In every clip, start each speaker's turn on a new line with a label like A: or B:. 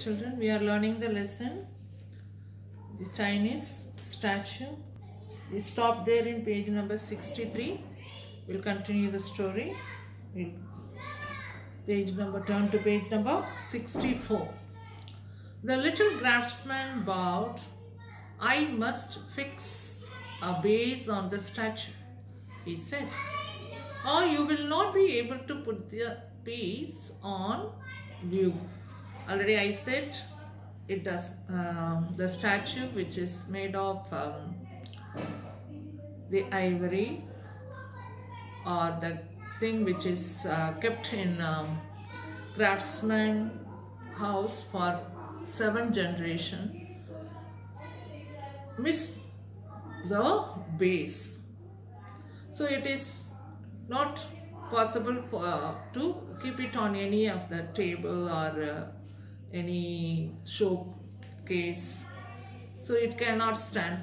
A: children, we are learning the lesson, the Chinese statue. We stopped there in page number 63. We'll continue the story. Turn to page number 64. The little craftsman bowed. I must fix a base on the statue, he said, or you will not be able to put the piece on view. Already I said it does. The statue, which is made of the ivory, or the thing which is kept in craftsman house for 7 generations, miss the base. So it is not possible to keep it on any of the table or any showcase. So it cannot stand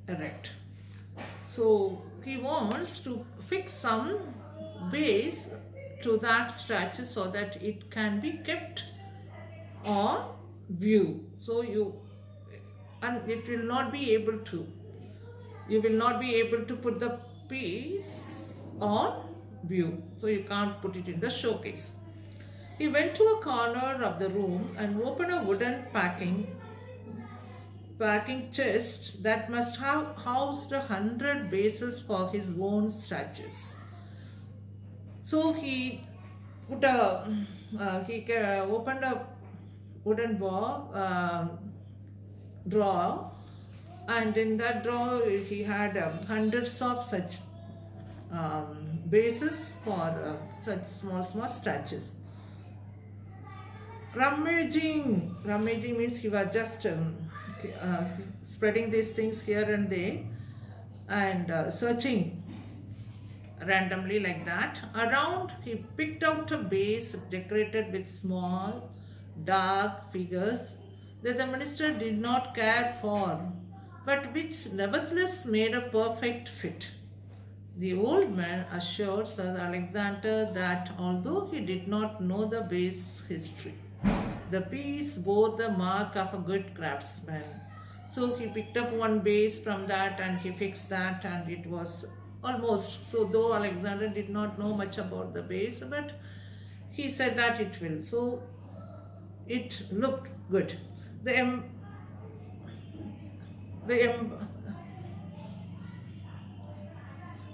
A: erect. So he wants to fix some base to that statue so that it can be kept on view. So you will not be able to put the piece on view. So you can't put it in the showcase. He went to a corner of the room and opened a wooden packing chest that must have housed 100 bases for his own statues. So he opened a wooden drawer, and in that drawer he had hundreds of such bases for such small statues. Rummaging means he was just spreading these things here and there and searching randomly like that. Around, he picked out a base decorated with small dark figures that the minister did not care for, but which nevertheless made a perfect fit. The old man assured Sir Alexander that although he did not know the base history, the piece bore the mark of a good craftsman. So he picked up one base from that and he fixed that, and it was almost, so though Alexander did not know much about the base, but he said that it will. So it looked good. The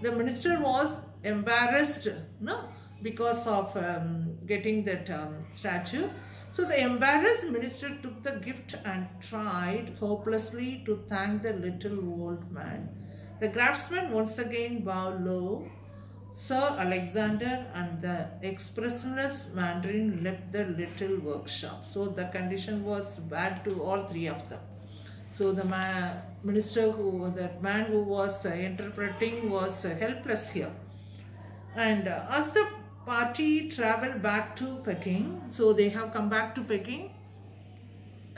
A: minister was embarrassed, because of getting that statue. So the embarrassed minister took the gift and tried hopelessly to thank the little old man. The craftsman once again bowed low. Sir Alexander and the expressionless Mandarin left the little workshop. So the condition was bad to all 3 of them. So the man who was interpreting was helpless here. And as the party traveled back to Peking, so they have come back to Peking,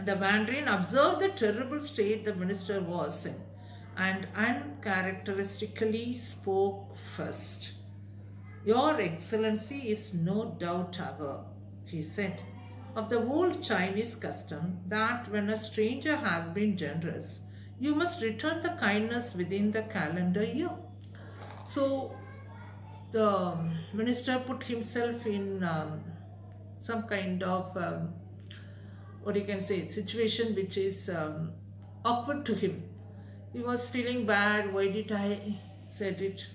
A: the Mandarin observed the terrible state the minister was in and uncharacteristically spoke first. Your Excellency is no doubt aware, he said, of the old Chinese custom that when a stranger has been generous, you must return the kindness within the calendar year. So the minister put himself in some kind of situation which is awkward to him. He was feeling bad. Why did I said it?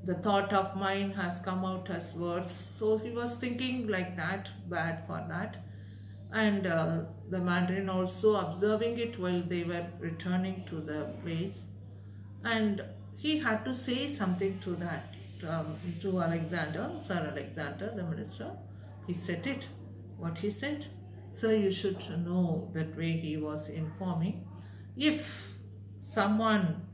A: The thought of mine has come out as words. So he was thinking like that, bad for that. And the Mandarin also observing it while they were returning to the place. And he had to say something to that. To Alexander, Sir Alexander, the minister. He said it. What he said? Sir, you should know that way he was informing. If someone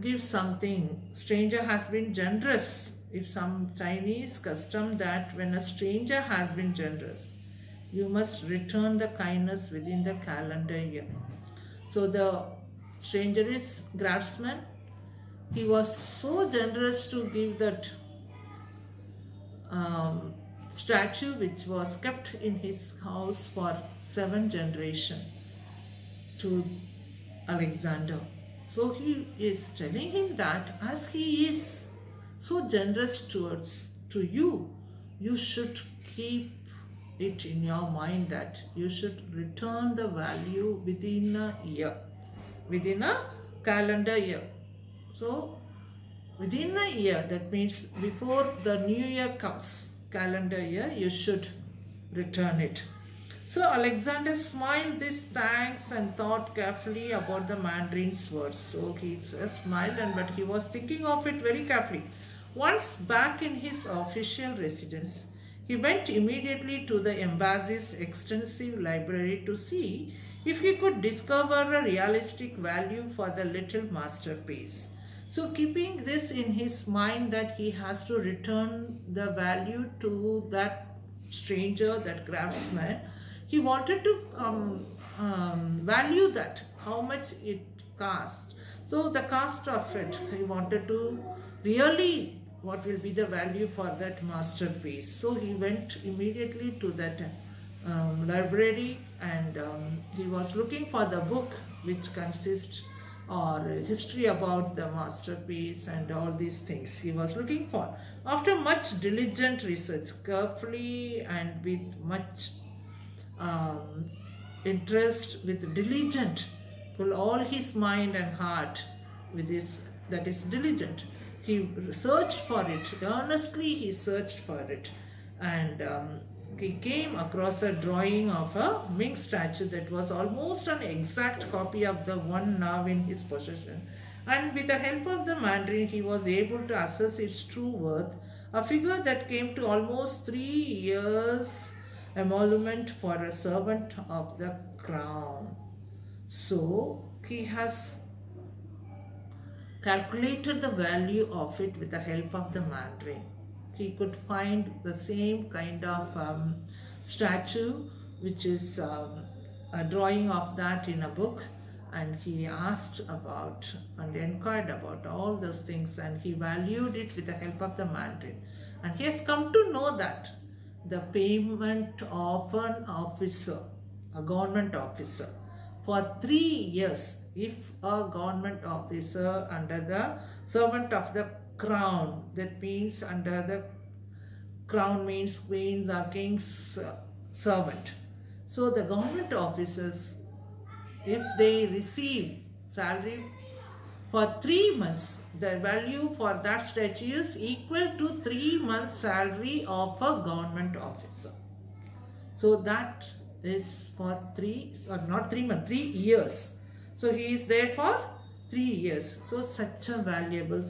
A: gives something, stranger has been generous. If some Chinese custom that when a stranger has been generous, you must return the kindness within the calendar year. So the stranger is craftsman. He was so generous to give that statue which was kept in his house for 7 generations to Alexander. So he is telling him that as he is so generous to you, you should keep it in your mind that you should return the value within a year, within a calendar year. So within a year, that means before the new year comes, calendar year, you should return it. So Alexander smiled this thanks and thought carefully about the Mandarin's words. So he smiled, but he was thinking of it very carefully. Once back in his official residence, he went immediately to the embassy's extensive library to see if he could discover a realistic value for the little masterpiece. So keeping this in his mind that he has to return the value to that stranger, that craftsman, he wanted to value that, how much it cost. So the cost of it, he wanted to really what will be the value for that masterpiece. So he went immediately to that library, and he was looking for the book which consists or history about the masterpiece and all these things he was looking for. After much diligent research, carefully and with much interest, with diligent, pull all his mind and heart with this, that is diligent. He searched for it, earnestly he searched for it, and he came across a drawing of a Ming statue that was almost an exact copy of the one now in his possession. And with the help of the Mandarin, he was able to assess its true worth, a figure that came to almost 3 years emolument for a servant of the crown. So he has calculated the value of it with the help of the Mandarin. He could find the same kind of statue which is a drawing of that in a book, and he asked about and inquired about all those things, and he valued it with the help of the Mandarin. And he has come to know that the payment of an officer, a government officer, for 3 years, if a government officer under the servant of the crown, that means under the crown means queen's or king's servant. So the government officers, if they receive salary for 3 months, the value for that statue is equal to 3 months salary of a government officer. So that is for 3 years. So he is there for 3 years. So such a valuable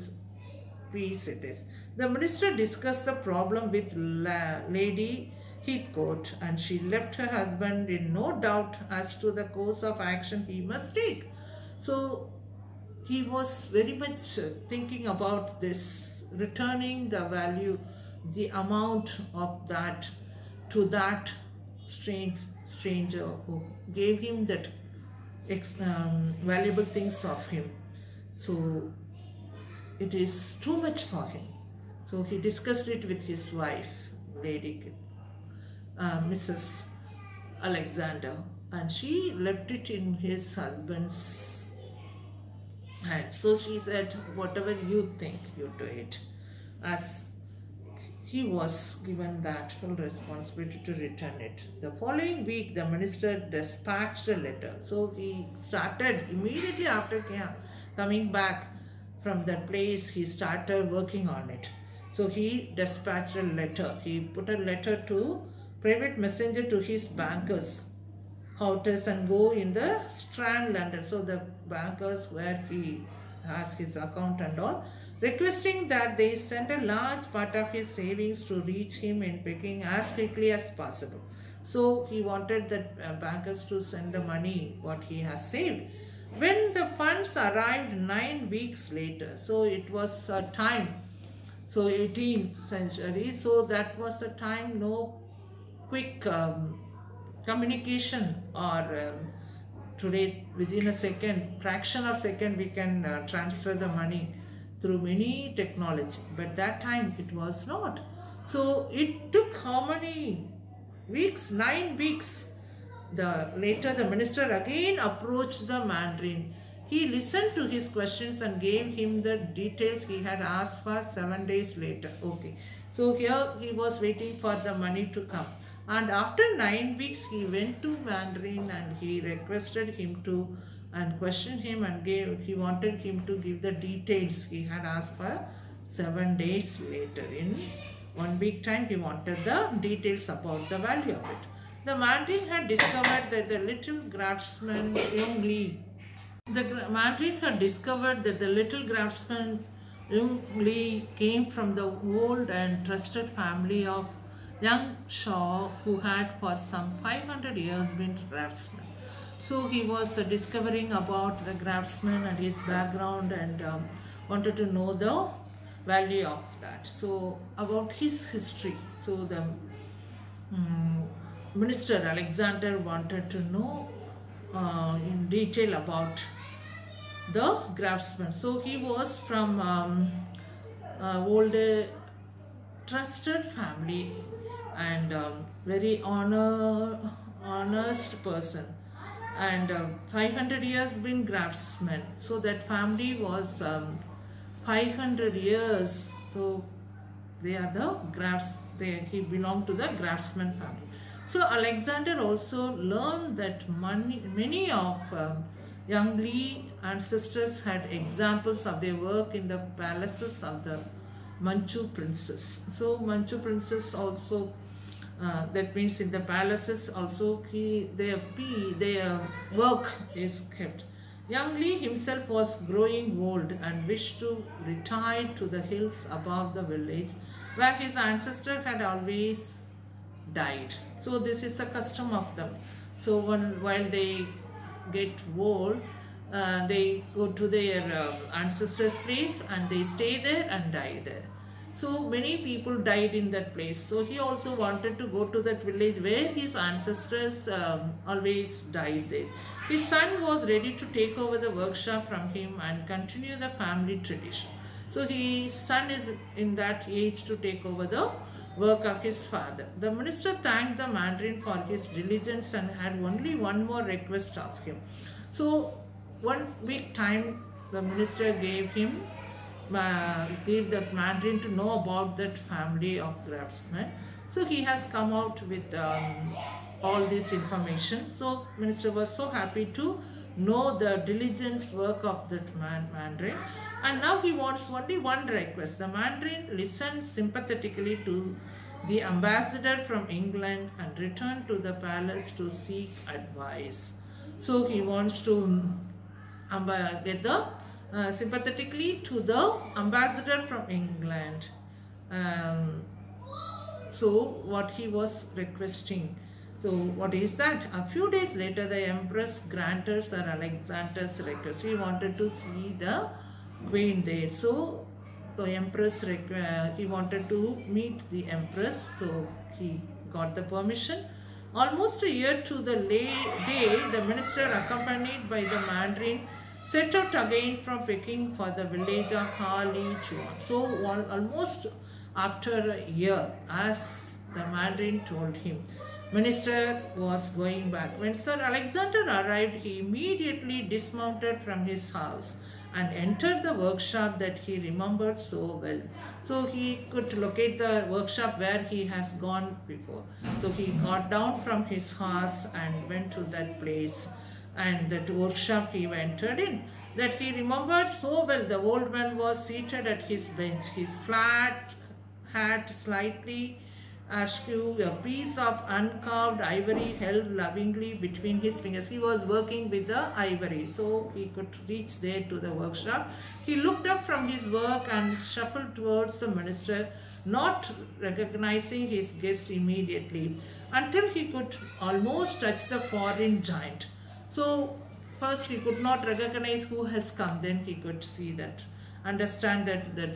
A: piece it is. The minister discussed the problem with Lady Heathcote, and she left her husband in no doubt as to the course of action he must take. So he was very much thinking about this, returning the value, the amount of that to that stranger who gave him that valuable things of him. So it is too much for him. So he discussed it with his wife, Lady Mrs. Alexander, and she left it in his husband's hand. So she said, whatever you think, you do it. As he was given that full responsibility to return it. The following week, the minister dispatched a letter. So he started immediately after coming back from that place, he started working on it. So he dispatched a letter. He put a letter to private messenger to his bankers, Houghton and Go in the Strand, London. So the bankers where he has his account and all, requesting that they send a large part of his savings to reach him in Peking as quickly as possible. So he wanted the bankers to send the money what he has saved. When the funds arrived 9 weeks later, so it was a time, so 18th century, so that was a time no quick communication, or today within a second, fraction of second we can transfer the money through many technology, but that time it was not. So it took how many weeks? 9 weeks. Later the minister again approached the Mandarin. He listened to his questions and gave him the details he had asked for 7 days later. Okay. So here he was waiting for the money to come. And after 9 weeks he went to Mandarin and he requested him to and questioned him and he wanted him to give the details he had asked for 7 days later. In 1 week time he wanted the details about the value of it. The Mandarin had discovered that the little craftsman Yung Li came from the old and trusted family of Yang Shaw, who had for some 500 years been craftsman. So he was discovering about the craftsman and his background and wanted to know the value of that. So about his history. So the Minister Alexander wanted to know in detail about the craftsman. So he was from old trusted family and very honest person, and 500 years been craftsman. So that family was 500 years. So they are the he belonged to the craftsman family. So Alexander also learned that many of Yung Li ancestors had examples of their work in the palaces of the Manchu princes. So Manchu princes also, that means in the palaces also their work is kept. Yung Li himself was growing old and wished to retire to the hills above the village where his ancestor had always died. So this is a custom of them. So while they get old, they go to their ancestors' place and they stay there and die there. So many people died in that place. So he also wanted to go to that village where his ancestors always died there. His son was ready to take over the workshop from him and continue the family tradition. So his son is in that age to take over the work of his father. The minister thanked the Mandarin for his diligence and had only one more request of him. So 1 week time the minister gave the Mandarin to know about that family of craftsmen. So he has come out with all this information. So minister was so happy to know the diligence work of that Mandarin, and now he wants only one request. The Mandarin listened sympathetically to the ambassador from England and returned to the palace to seek advice. So he wants to get the sympathetically to the ambassador from England. So what he was requesting. So what is that? A few days later, the Empress granted Sir Alexander's request. He wanted to see the Queen there. So the Empress, he wanted to meet the Empress. So he got the permission. Almost a year to the day, the minister, accompanied by the Mandarin, set out again from Peking for the village of Hali Chuan. So almost after a year, as the Mandarin told him, minister was going back. When Sir Alexander arrived, he immediately dismounted from his house and entered the workshop that he remembered so well. So he could locate the workshop where he has gone before. So he got down from his horse and went to that place, and that workshop he entered in, that he remembered so well. The old man was seated at his bench, his flat hat slightly askew, a piece of uncarved ivory held lovingly between his fingers. He was working with the ivory, so he could reach there to the workshop. He looked up from his work and shuffled towards the minister, not recognizing his guest immediately, until he could almost touch the foreign giant. So first he could not recognize who has come, then he could see that, understand that the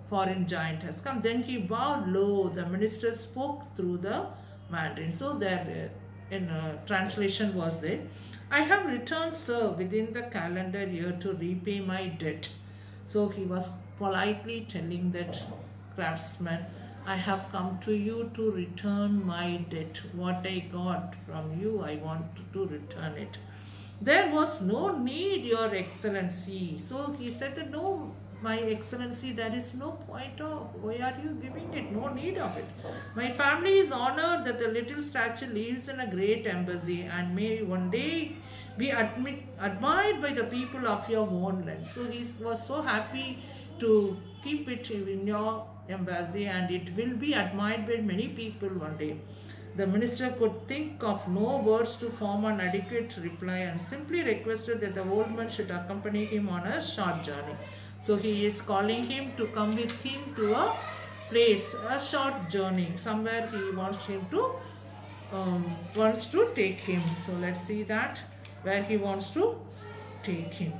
A: foreign giant has come. Then he bowed low. The minister spoke through the Mandarin. So there in translation was there. I have returned, sir, within the calendar year to repay my debt. So he was politely telling that craftsman I have come to you to return my debt. What I got from you, I want to return it. There was no need, Your Excellency. So he said that, no, My Excellency, there is no point of, why are you giving it? No need of it. My family is honored that the little statue lives in a great embassy and may one day be admired by the people of your own land. So he was so happy to keep it in your embassy, and it will be admired by many people one day. The minister could think of no words to form an adequate reply and simply requested that the old man should accompany him on a short journey. So he is calling him to come with him to a place, a short journey, somewhere he wants to take him. So let's see that where he wants to take him.